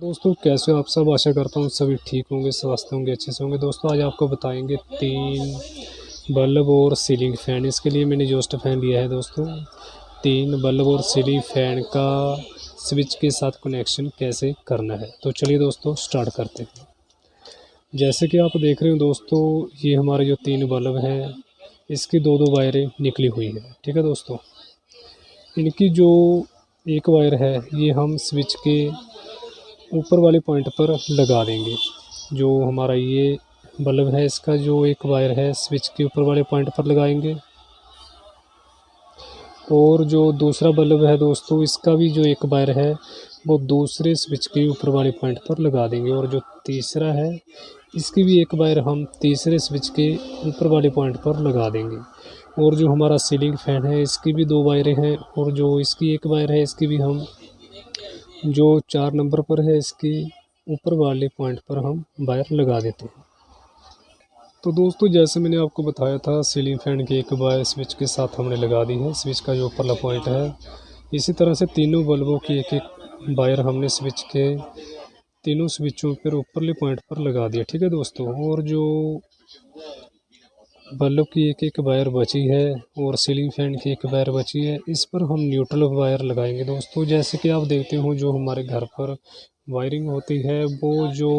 दोस्तों कैसे हो आप सब। आशा करता हूँ सभी ठीक होंगे, स्वस्थ होंगे, अच्छे से होंगे। दोस्तों आज आपको बताएंगे 3 बल्ब और सीलिंग फ़ैन। इसके लिए मैंने जोस्ट फ़ैन लिया है दोस्तों। 3 बल्ब और सीलिंग फ़ैन का स्विच के साथ कनेक्शन कैसे करना है, तो चलिए दोस्तों स्टार्ट करते हैं। जैसे कि आप देख रहे हो दोस्तों, ये हमारे जो 3 बल्ब हैं इसकी दो वायरें निकली हुई है। ठीक है दोस्तों, इनकी जो एक वायर है ये हम स्विच के ऊपर वाले पॉइंट पर लगा देंगे। जो हमारा ये बल्ब है इसका जो एक वायर है स्विच के ऊपर वाले पॉइंट पर लगाएंगे, और जो दूसरा बल्ब है दोस्तों इसका भी जो एक वायर है वो दूसरे स्विच के ऊपर वाले पॉइंट पर लगा देंगे, और जो तीसरा है इसकी भी एक वायर हम तीसरे स्विच के ऊपर वाले पॉइंट पर लगा देंगे। और जो हमारा सीलिंग फ़ैन है इसकी भी 2 वायरें हैं, और जो इसकी एक वायर है इसकी भी हम जो 4 नंबर पर है इसकी ऊपर वाले पॉइंट पर हम वायर लगा देते हैं। तो दोस्तों जैसे मैंने आपको बताया था, सीलिंग फ़ैन की एक वायर स्विच के साथ हमने लगा दी है, स्विच का जो ऊपरला पॉइंट है। इसी तरह से तीनों बल्बों की एक एक वायर हमने स्विच के तीनों स्विचों पर ऊपरले पॉइंट पर लगा दिया। ठीक है दोस्तों, और जो बल्ब की एक एक वायर बची है और सीलिंग फ़ैन की एक वायर बची है, इस पर हम न्यूट्रल वायर लगाएंगे दोस्तों। जैसे कि आप देखते हो जो हमारे घर पर वायरिंग होती है वो जो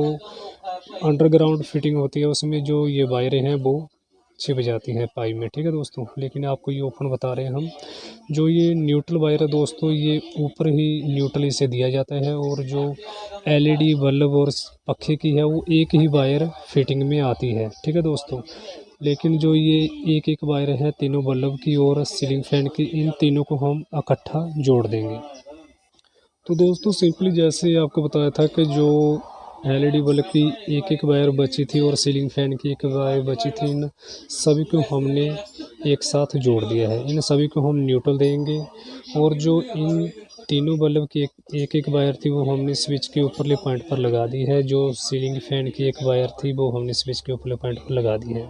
अंडरग्राउंड फिटिंग होती है उसमें जो ये वायरें हैं वो छिप जाती हैं पाइप में। ठीक है दोस्तों, लेकिन आपको ये ओपन बता रहे हैं हम। जो ये न्यूट्रल वायर है दोस्तों ये ऊपर ही न्यूट्रल इसे दिया जाता है, और जो एलईडी बल्ब और पखे की है वो एक ही वायर फिटिंग में आती है। ठीक है दोस्तों, लेकिन जो ये एक एक वायर है तीनों बल्ब की और सीलिंग फ़ैन की, इन तीनों को हम इकट्ठा जोड़ देंगे। तो दोस्तों सिंपली जैसे आपको बताया था कि जो एलईडी बल्ब की एक एक वायर बची थी और सीलिंग फ़ैन की एक वायर बची थी, इन सभी को हमने एक साथ जोड़ दिया है। इन सभी को हम न्यूट्रल देंगे, और जो इन तीनों बल्ब की एक एक वायर थी वो हमने स्विच के ऊपरले पॉइंट पर लगा दी है। जो सीलिंग फ़ैन की एक वायर थी वो हमने स्विच के ऊपरले पॉइंट पर लगा दी है।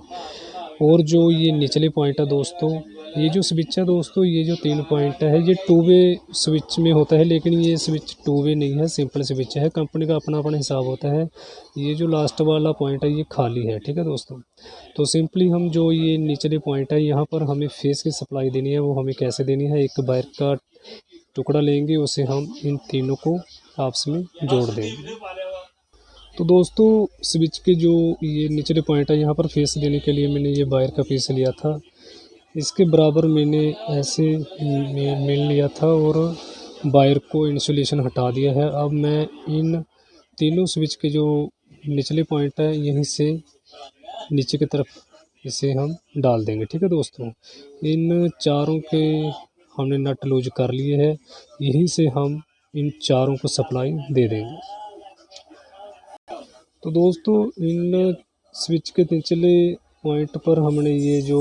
और जो ये निचले पॉइंट है दोस्तों, ये जो स्विच है दोस्तों, ये जो 3 पॉइंट है ये 2 वे स्विच में होता है, लेकिन ये स्विच 2 वे नहीं है, सिंपल स्विच है। कंपनी का अपना अपना हिसाब होता है। ये जो लास्ट वाला पॉइंट है ये खाली है। ठीक है दोस्तों, तो सिंपली हम जो ये निचले पॉइंट है यहाँ पर हमें फेस की सप्लाई देनी है। वो हमें कैसे देनी है, एक वायर का टुकड़ा लेंगे, उसे हम इन तीनों को आपस में जोड़ देंगे। तो दोस्तों स्विच के जो ये निचले पॉइंट है यहाँ पर फेस देने के लिए मैंने ये वायर का पीस लिया था। इसके बराबर मैंने ऐसे मिल लिया था और वायर को इंसुलेशन हटा दिया है। अब मैं इन तीनों स्विच के जो निचले पॉइंट है यहीं से नीचे की तरफ इसे हम डाल देंगे। ठीक है दोस्तों, इन चारों के हमने नट लूज कर लिए हैं, यहीं से हम इन चारों को सप्लाई दे देंगे। तो दोस्तों इन स्विच के निचले पॉइंट पर हमने ये जो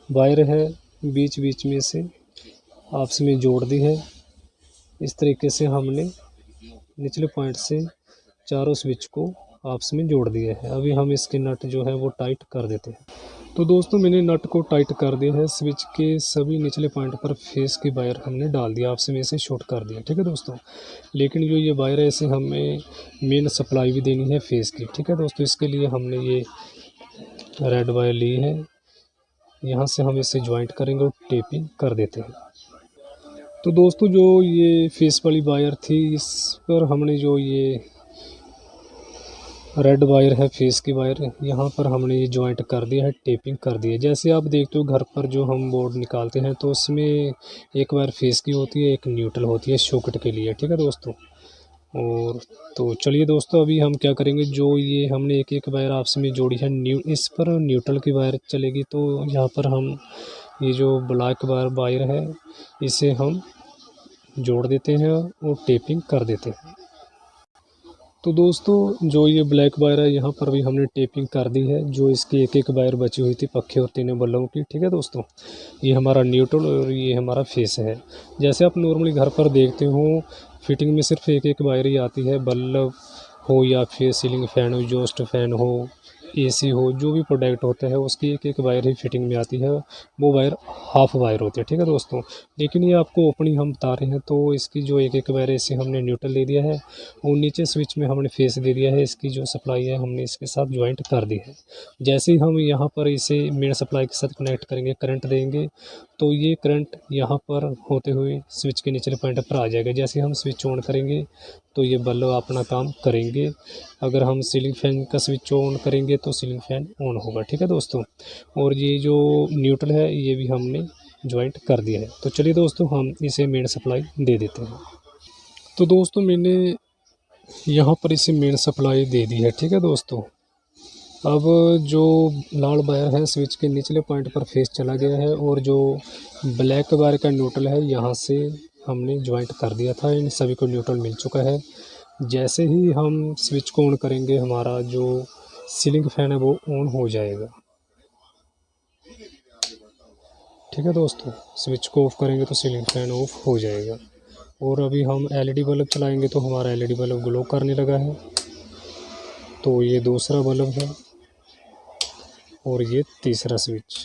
वायर है बीच बीच में से आपस में जोड़ दी है। इस तरीके से हमने निचले पॉइंट से चारों स्विच को आपस में जोड़ दिया है। अभी हम इसके नट जो है वो टाइट कर देते हैं। तो दोस्तों मैंने नट को टाइट कर दिया है। स्विच के सभी निचले पॉइंट पर फेस की वायर हमने डाल दिया, आपस में इसे शॉर्ट कर दिया। ठीक है दोस्तों, लेकिन जो ये वायर है इसे हमें मेन सप्लाई भी देनी है फेस की। ठीक है दोस्तों, इसके लिए हमने ये रेड वायर ली है, यहाँ से हम इसे ज्वाइंट करेंगे और टेपिंग कर देते हैं। तो दोस्तों जो ये फेस वाली वायर थी इस पर हमने जो ये रेड वायर है फेस की वायर, यहाँ पर हमने ये ज्वाइंट कर दिया है, टेपिंग कर दी है। जैसे आप देखते हो घर पर जो हम बोर्ड निकालते हैं तो उसमें एक वायर फेस की होती है, एक न्यूट्रल होती है सॉकेट के लिए। ठीक है दोस्तों, और तो चलिए दोस्तों अभी हम क्या करेंगे, जो ये हमने एक एक वायर आपस में जोड़ी है इस पर न्यूट्रल की वायर चलेगी, तो यहाँ पर हम ये जो ब्लैक वायर है इसे हम जोड़ देते हैं और टेपिंग कर देते हैं। तो दोस्तों जो ये ब्लैक वायर है यहाँ पर भी हमने टेपिंग कर दी है, जो इसकी एक एक वायर बची हुई थी पखे और तीनों बल्बों की। ठीक है दोस्तों, ये हमारा न्यूट्रल और ये हमारा फेस है। जैसे आप नॉर्मली घर पर देखते हो फिटिंग में सिर्फ एक एक वायर ही आती है, बल्ब हो या फिर सीलिंग फ़ैन हो, एग्जॉस्ट फ़ैन हो एसी हो, जो भी प्रोडक्ट होता है उसकी एक एक वायर ही फिटिंग में आती है, वो वायर हाफ वायर होती है। ठीक है दोस्तों, लेकिन ये आपको ओपनिंग हम बता रहे हैं, तो इसकी जो एक एक वायर इसे हमने न्यूट्रल दे दिया है और नीचे स्विच में हमने फेस दे दिया है। इसकी जो सप्लाई है हमने इसके साथ ज्वाइंट कर दी है। जैसे ही हम यहाँ पर इसे मेन सप्लाई के साथ कनेक्ट करेंगे, करंट देंगे, तो ये करंट यहाँ पर होते हुए स्विच के निचले पॉइंट पर आ जाएगा। जैसे हम स्विच ऑन करेंगे तो ये बल्ब अपना काम करेंगे। अगर हम सीलिंग फैन का स्विच ऑन करेंगे तो सीलिंग फैन ऑन होगा। ठीक है दोस्तों, और ये जो न्यूट्रल है ये भी हमने ज्वाइंट कर दिया है। तो चलिए दोस्तों, हम इसे मेन सप्लाई दे देते हैं। तो दोस्तों, मैंने यहाँ पर इसे मेन सप्लाई दे दी है। ठीक है दोस्तों, अब जो लाल वायर है स्विच के निचले पॉइंट पर फेस चला गया है और जो ब्लैक वायर का न्यूट्रल है यहाँ से हमने ज्वाइंट कर दिया था। इन सभी को न्यूट्रल मिल चुका है। जैसे ही हम स्विच को ऑन करेंगे, हमारा जो सीलिंग फैन है वो ऑन हो जाएगा। ठीक है दोस्तों, स्विच को ऑफ करेंगे तो सीलिंग फैन ऑफ हो जाएगा। और अभी हम एलईडी बल्ब चलाएंगे तो हमारा एलईडी बल्ब ग्लो करने लगा है। तो ये दूसरा बल्ब है और ये तीसरा स्विच।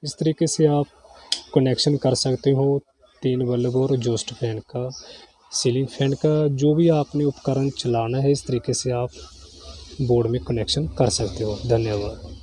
इस तरीके से आप कनेक्शन कर सकते हो 3 बल्ब और एग्जॉस्ट फैन का, सीलिंग फैन का, जो भी आपने उपकरण चलाना है इस तरीके से आप बोर्ड में कनेक्शन कर सकते हो। धन्यवाद।